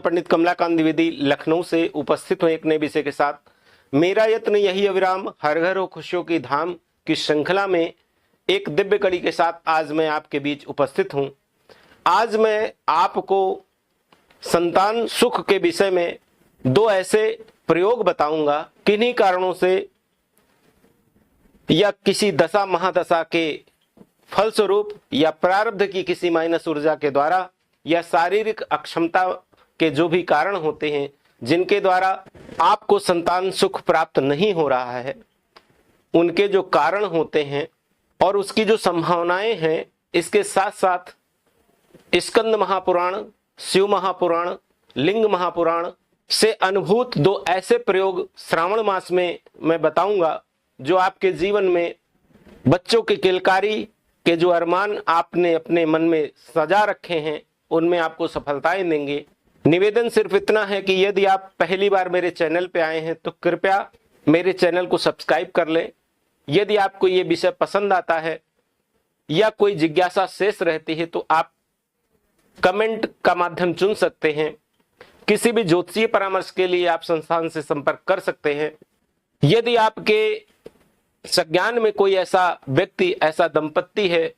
पंडित कमलाकांत द्विवेदी लखनऊ से उपस्थित हूं एक नए विषय के साथ। मेरा यत्न यही अविराम, हर घर हो खुशियों की धाम की श्रृंखला में एक दिव्य कड़ी के साथ आज मैं आपके बीच उपस्थित हूं। आज मैं आपको संतान सुख के विषय में दो ऐसे प्रयोग बताऊंगा, किन्हीं कारणों से या किसी दशा महादशा के फलस्वरूप या प्रारब्ध की किसी माइनस ऊर्जा के द्वारा या शारीरिक अक्षमता के जो भी कारण होते हैं जिनके द्वारा आपको संतान सुख प्राप्त नहीं हो रहा है, उनके जो कारण होते हैं और उसकी जो संभावनाएं हैं, इसके साथ साथ स्कंद महापुराण, शिव महापुराण, लिंग महापुराण से अनुभूत दो ऐसे प्रयोग श्रावण मास में मैं बताऊंगा जो आपके जीवन में बच्चों की किलकारी के जो अरमान आपने अपने मन में सजा रखे हैं उनमें आपको सफलताएं देंगे। निवेदन सिर्फ इतना है कि यदि आप पहली बार मेरे चैनल पे आए हैं तो कृपया मेरे चैनल को सब्सक्राइब कर लें। यदि आपको ये विषय पसंद आता है या कोई जिज्ञासा शेष रहती है तो आप कमेंट का माध्यम चुन सकते हैं। किसी भी ज्योतिषीय परामर्श के लिए आप संस्थान से संपर्क कर सकते हैं। यदि आपके संज्ञान में कोई ऐसा व्यक्ति, ऐसा दंपत्ति है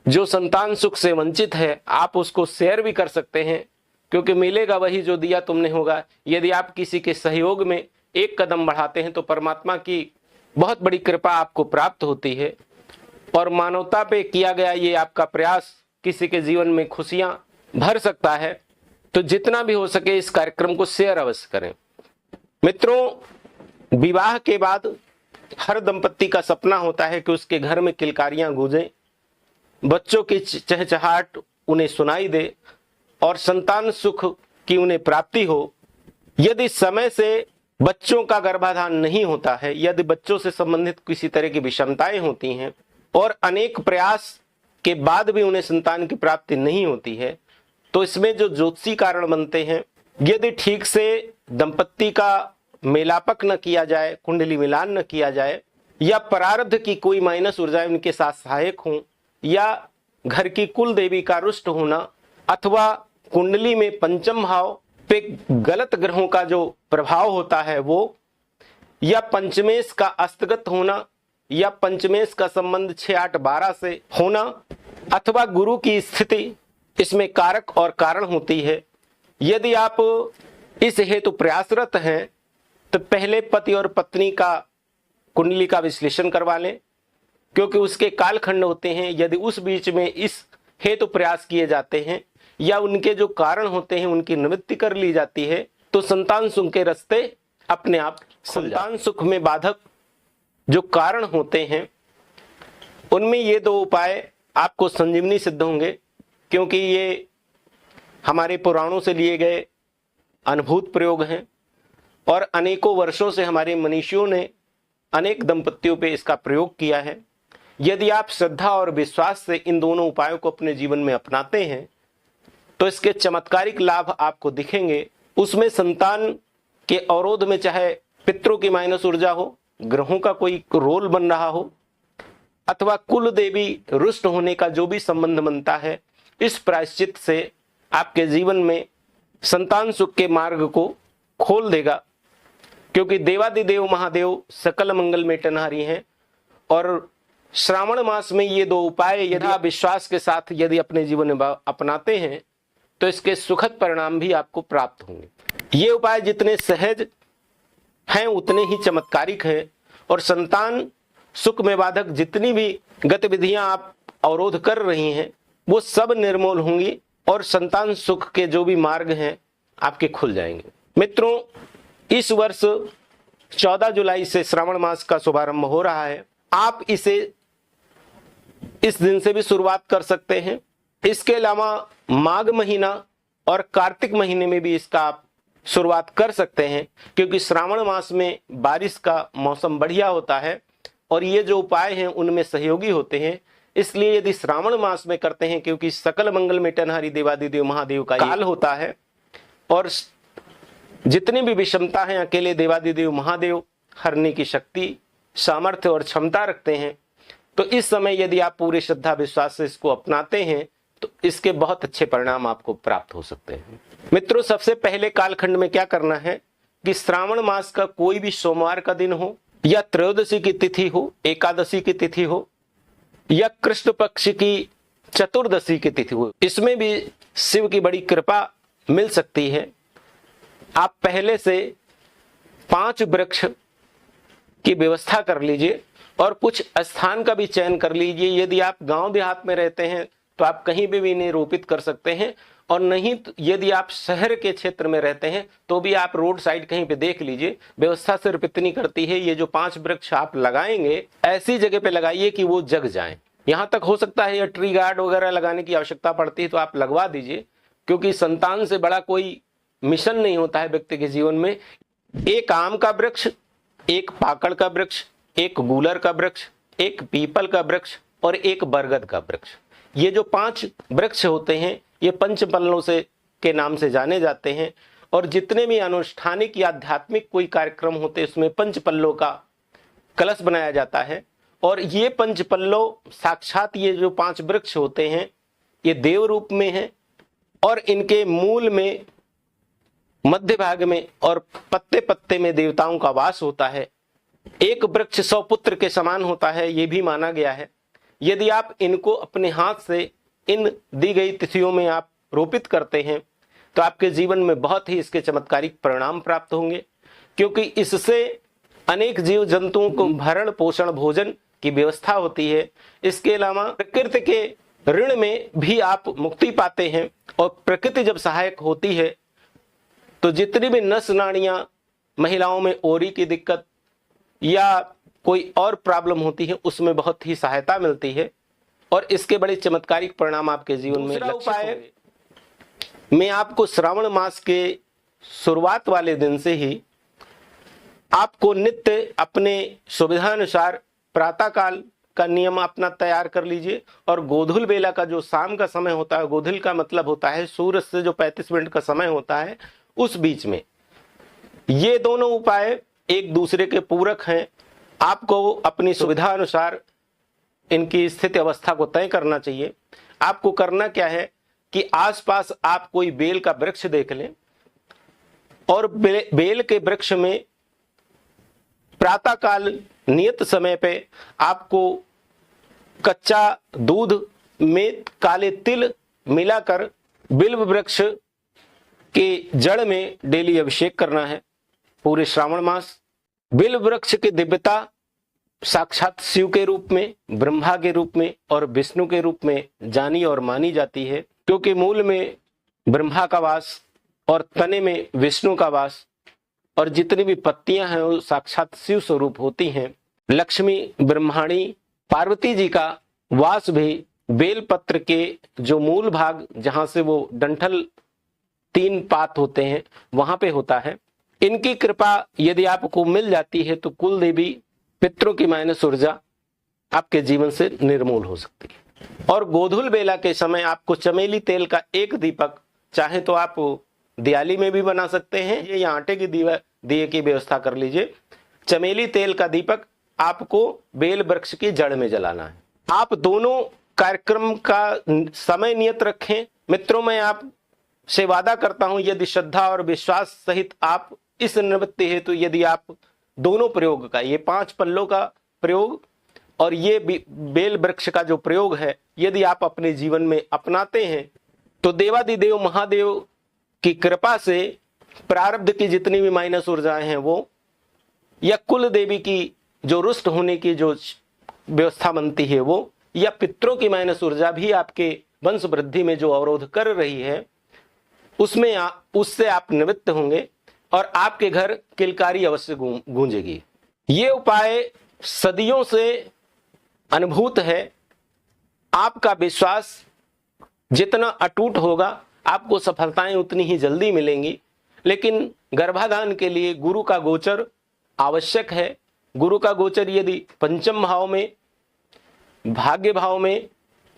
जो संतान सुख से वंचित है, आप उसको शेयर भी कर सकते हैं, क्योंकि मिलेगा वही जो दिया तुमने होगा। यदि आप किसी के सहयोग में एक कदम बढ़ाते हैं तो परमात्मा की बहुत बड़ी कृपा आपको प्राप्त होती है और मानवता पे किया गया ये आपका प्रयास किसी के जीवन में खुशियां भर सकता है। तो जितना भी हो सके इस कार्यक्रम को शेयर अवश्य करें। मित्रों, विवाह के बाद हर दंपत्ति का सपना होता है कि उसके घर में किलकारियां गूंजें, बच्चों की चहचहाट उन्हें सुनाई दे और संतान सुख की उन्हें प्राप्ति हो। यदि समय से बच्चों का गर्भाधान नहीं होता है, यदि बच्चों से संबंधित किसी तरह की विषमताएं होती हैं और अनेक प्रयास के बाद भी उन्हें संतान की प्राप्ति नहीं होती है, तो इसमें जो ज्योतिषी कारण बनते हैं, यदि ठीक से दंपत्ति का मेलापक न किया जाए, कुंडली मिलान न किया जाए, या प्रारब्ध की कोई माइनस ऊर्जाएं उनके साथ सहायक हों, या घर की कुल देवी का रुष्ट होना, अथवा कुंडली में पंचम भाव पे गलत ग्रहों का जो प्रभाव होता है वो, या पंचमेश का अस्तगत होना, या पंचमेश का संबंध 6, 8, 12 से होना, अथवा गुरु की स्थिति इसमें कारक और कारण होती है। यदि आप इस हेतु प्रयासरत हैं तो पहले पति और पत्नी का कुंडली का विश्लेषण करवा लें, क्योंकि उसके कालखंड होते हैं। यदि उस बीच में इस हेतु प्रयास किए जाते हैं या उनके जो कारण होते हैं उनकी निवृत्ति कर ली जाती है तो संतान सुख के रास्ते अपने आप। संतान सुख में बाधक जो कारण होते हैं उनमें ये दो उपाय आपको संजीवनी सिद्ध होंगे, क्योंकि ये हमारे पुराणों से लिए गए अनुभूत प्रयोग हैं और अनेकों वर्षों से हमारे मनीषियों ने अनेक दंपत्तियों पे इसका प्रयोग किया है। यदि आप श्रद्धा और विश्वास से इन दोनों उपायों को अपने जीवन में अपनाते हैं तो इसके चमत्कारिक लाभ आपको दिखेंगे। उसमें संतान के अवरोध में चाहे पितरों की माइनस ऊर्जा हो, ग्रहों का कोई रोल बन रहा हो, अथवा कुल देवी रुष्ट होने का जो भी संबंध बनता है, इस प्रायश्चित से आपके जीवन में संतान सुख के मार्ग को खोल देगा। क्योंकि देवादिदेव महादेव सकल मंगल में टनहारी हैं और श्रावण मास में ये दो उपाय यदि आप विश्वास के साथ यदि अपने जीवन में अपनाते हैं तो इसके सुखद परिणाम भी आपको प्राप्त होंगे। ये उपाय जितने सहज हैं उतने ही चमत्कारिक हैं और संतान सुख में बाधक जितनी भी गतिविधियां आप अवरोध कर रही हैं वो सब निर्मूल होंगी और संतान सुख के जो भी मार्ग हैं आपके खुल जाएंगे। मित्रों, इस वर्ष 14 जुलाई से श्रावण मास का शुभारंभ हो रहा है। आप इसे इस दिन से भी शुरुआत कर सकते हैं। इसके अलावा माघ महीना और कार्तिक महीने में भी इसका आप शुरुआत कर सकते हैं, क्योंकि श्रावण मास में बारिश का मौसम बढ़िया होता है और ये जो उपाय हैं उनमें सहयोगी होते हैं। इसलिए यदि श्रावण मास में करते हैं, क्योंकि सकल मंगल में टनहारी देवादिदेव महादेव का काल होता है और जितनी भी विषमता है अकेले देवादिदेव महादेव हरने की शक्ति, सामर्थ्य और क्षमता रखते हैं। तो इस समय यदि आप पूरी श्रद्धा विश्वास से इसको अपनाते हैं तो इसके बहुत अच्छे परिणाम आपको प्राप्त हो सकते हैं। मित्रों, सबसे पहले कालखंड में क्या करना है कि श्रावण मास का कोई भी सोमवार का दिन हो या त्रयोदशी की तिथि हो, एकादशी की तिथि हो या कृष्ण पक्ष की चतुर्दशी की तिथि हो, इसमें भी शिव की बड़ी कृपा मिल सकती है। आप पहले से 5 वृक्ष की व्यवस्था कर लीजिए और कुछ स्थान का भी चयन कर लीजिए। यदि आप गांव देहात में रहते हैं तो आप कहीं भी इन्हें रोपित कर सकते हैं, और नहीं तो यदि आप शहर के क्षेत्र में रहते हैं तो भी आप रोड साइड कहीं पे देख लीजिए। व्यवस्था सिर्फ इतनी करती है, ये जो 5 वृक्ष आप लगाएंगे ऐसी जगह पे लगाइए कि वो जग जाएं। यहां तक हो सकता है या ट्री गार्ड वगैरह लगाने की आवश्यकता पड़ती है तो आप लगवा दीजिए, क्योंकि संतान से बड़ा कोई मिशन नहीं होता है व्यक्ति के जीवन में। एक आम का वृक्ष, एक पाकड़ का वृक्ष, एक गूलर का वृक्ष, एक पीपल का वृक्ष और एक बरगद का वृक्ष, ये जो 5 वृक्ष होते हैं ये पंचपल्लों से के नाम से जाने जाते हैं। और जितने भी अनुष्ठानिक या आध्यात्मिक कोई कार्यक्रम होते हैं उसमें पंचपल्लों का कलश बनाया जाता है। और ये पंचपल्लों साक्षात ये जो 5 वृक्ष होते हैं ये देव रूप में हैं और इनके मूल में, मध्य भाग में और पत्ते पत्ते में देवताओं का वास होता है। एक वृक्ष 100 पुत्र के समान होता है, ये भी माना गया है। यदि आप इनको अपने हाथ से इन दी गई तिथियों में आप रोपित करते हैं तो आपके जीवन में बहुत ही इसके चमत्कारिक परिणाम प्राप्त होंगे, क्योंकि इससे अनेक जीव जंतुओं को भरण पोषण भोजन की व्यवस्था होती है। इसके अलावा प्रकृति के ऋण में भी आप मुक्ति पाते हैं, और प्रकृति जब सहायक होती है तो जितनी भी नस नाड़ियां, महिलाओं में ओरी की दिक्कत या कोई और प्रॉब्लम होती है उसमें बहुत ही सहायता मिलती है, और इसके बड़े चमत्कारिक परिणाम आपके जीवन में लक्षित होंगे। मैं आपको श्रावण मास के शुरुआत वाले दिन से ही आपको नित्य अपने सुविधानुसार प्रातः काल का नियम अपना तैयार कर लीजिए, और गोधूल बेला का जो शाम का समय होता है, गोधूल का मतलब होता है सूरज से जो 35 मिनट का समय होता है उस बीच में, ये दोनों उपाय एक दूसरे के पूरक हैं। आपको अपनी सुविधा अनुसार इनकी स्थिति अवस्था को तय करना चाहिए। आपको करना क्या है कि आसपास आप कोई बेल का वृक्ष देख लें और बेल के वृक्ष में प्रातः काल नियत समय पे आपको कच्चा दूध में काले तिल मिलाकर बिल्व वृक्ष के जड़ में डेली अभिषेक करना है पूरे श्रावण मास। बिल्व वृक्ष की दिव्यता साक्षात शिव के रूप में, ब्रह्मा के रूप में और विष्णु के रूप में जानी और मानी जाती है, क्योंकि मूल में ब्रह्मा का वास और तने में विष्णु का वास, और जितनी भी पत्तियां हैं वो साक्षात शिव स्वरूप होती हैं। लक्ष्मी ब्रह्माणी पार्वती जी का वास भी बेल पत्र के जो मूल भाग जहां से वो डंठल 3 पात होते हैं वहां पे होता है। इनकी कृपा यदि आपको मिल जाती है तो कुल देवी पितरों की माइनस ऊर्जा आपके जीवन से निर्मूल हो सकती है। और गोधूल बेला के समय आपको चमेली तेल का एक दीपक, चाहे तो आप दियाली में भी बना सकते हैं या आटे की दिए की व्यवस्था कर लीजिए। चमेली तेल का दीपक आपको बेल वृक्ष की जड़ में जलाना है। आप दोनों कार्यक्रम का समय नियत रखें। मित्रों, मैं आप से वादा करता हूं यदि श्रद्धा और विश्वास सहित आप इस निवृत्ति हेतु यदि आप दोनों प्रयोग का, ये 5 पल्लों का प्रयोग और ये बेल वृक्ष का जो प्रयोग है, यदि आप अपने जीवन में अपनाते हैं तो देवादिदेव महादेव की कृपा से प्रारब्ध की जितनी भी माइनस ऊर्जाएं हैं वो, या कुल देवी की जो रुष्ट होने की जो व्यवस्था बनती है वो, या पितरों की माइनस ऊर्जा भी आपके वंश वृद्धि में जो अवरोध कर रही है उससे आप निवृत्त होंगे और आपके घर किलकारी अवश्य गूंजेगी। ये उपाय सदियों से अनुभूत है। आपका विश्वास जितना अटूट होगा आपको सफलताएं उतनी ही जल्दी मिलेंगी। लेकिन गर्भाधान के लिए गुरु का गोचर आवश्यक है। गुरु का गोचर यदि पंचम भाव में, भाग्य भाव में,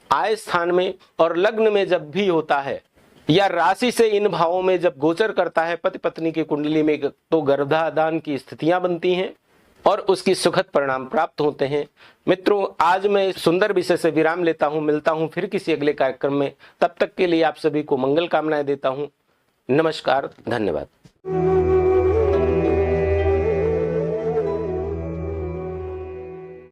आय स्थान में और लग्न में जब भी होता है, या राशि से इन भावों में जब गोचर करता है पति पत्नी की कुंडली में, तो गर्भाधान की स्थितियां बनती हैं। और उसकी सुखद परिणाम प्राप्त होते हैं। मित्रों, आज मैं इस सुंदर विषय से विराम लेता हूं। मिलता हूं फिर किसी अगले कार्यक्रम में। तब तक के लिए आप सभी को मंगल कामनाएं देता हूं। नमस्कार, धन्यवाद।